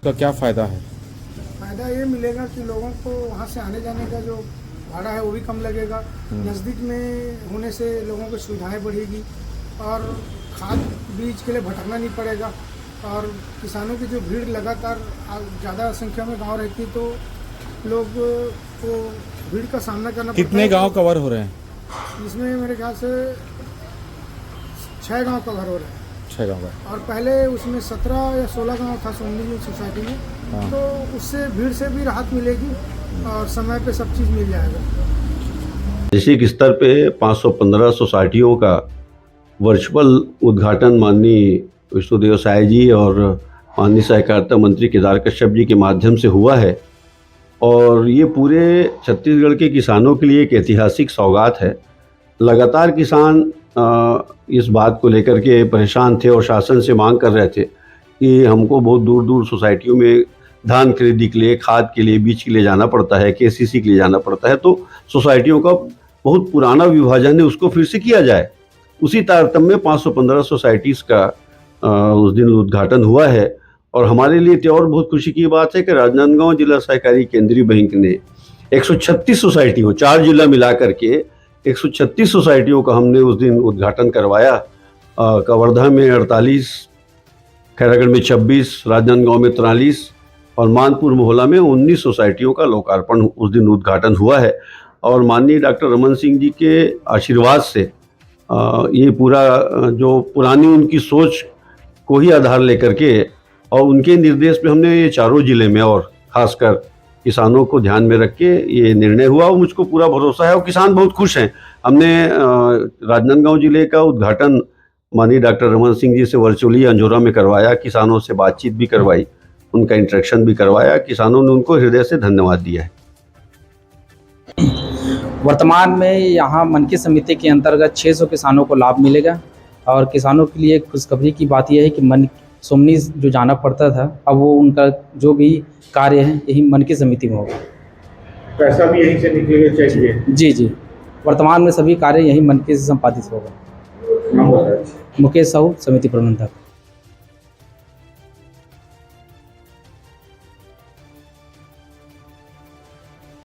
का क्या फ़ायदा है? फ़ायदा ये मिलेगा कि लोगों को वहाँ से आने जाने का जो भाड़ा है वो भी कम लगेगा। नज़दीक में होने से लोगों की सुविधाएं बढ़ेगी और खाद बीज के लिए भटकना नहीं पड़ेगा। और किसानों की जो भीड़ लगातार ज़्यादा संख्या में गांव रहती तो लोग को भीड़ का सामना करना पड़ता है। कितने गांव कवर हो रहे हैं? इसमें मेरे ख्याल से 6 गांव कवर हो रहे हैं 6 गांव का। और पहले उसमें 17 या 16 गांव था सोमनी सोसाइटी में। हाँ। तो उससे भीड़ से भी राहत मिलेगी और समय पे सब चीज़ मिल जाएगा। वैश्विक स्तर पे 515 सोसाइटियों का वर्चुअल उद्घाटन माननीय विष्णुदेव साय जी और माननीय सहकारिता मंत्री केदार कश्यप जी के माध्यम से हुआ है और ये पूरे छत्तीसगढ़ के किसानों के लिए एक ऐतिहासिक सौगात है। लगातार किसान इस बात को लेकर के परेशान थे और शासन से मांग कर रहे थे कि हमको बहुत दूर दूर सोसाइटियों में धान खरीदी के लिए, खाद के लिए, बीज के लिए जाना पड़ता है, केसीसी के लिए जाना पड़ता है। तो सोसाइटियों का बहुत पुराना विभाजन है, उसको फिर से किया जाए। उसी तारतम्य में 515 सोसाइटीज़ का उस दिन उद्घाटन हुआ है और हमारे लिए तो और बहुत खुशी की बात है कि राजनांदगांव जिला सहकारी केंद्रीय बैंक ने 136 सोसाइटियों, 4 जिला मिला करके 136 सोसाइटियों का हमने उस दिन उद्घाटन करवाया। कवर्धा में 48, खैरागढ़ में 26, राजनांदगांव में 43 और मानपुर मोहल्ला में 19 सोसाइटियों का लोकार्पण उस दिन उद्घाटन हुआ है। और माननीय डॉक्टर रमन सिंह जी के आशीर्वाद से ये पूरा जो पुरानी उनकी सोच को ही आधार लेकर के और उनके निर्देश पे हमने ये चारों जिले में और खासकर किसानों को ध्यान में रख के ये निर्णय हुआ और मुझको पूरा भरोसा है और किसान बहुत खुश हैं। हमने राजनांदगांव जिले का उद्घाटन माननीय डॉक्टर रमन सिंह जी से वर्चुअली अंजोरा में करवाया, किसानों से बातचीत भी करवाई, उनका इंटरेक्शन भी करवाया। किसानों ने उनको हृदय से धन्यवाद दिया है। वर्तमान में यहाँ मनकी समिति के अंतर्गत 600 किसानों को लाभ मिलेगा और किसानों के लिए खुशखबरी की बात यह है कि सोमनी जो जाना पड़ता था अब वो उनका जो भी कार्य है यही मनकी समिति में होगा। पैसा भी यहीं से निकलेगा चाहिए? जी जी, वर्तमान में सभी कार्य यही मनकी से संपादित होगा। नाम बताइए। मुकेश साहू, समिति प्रबंधक।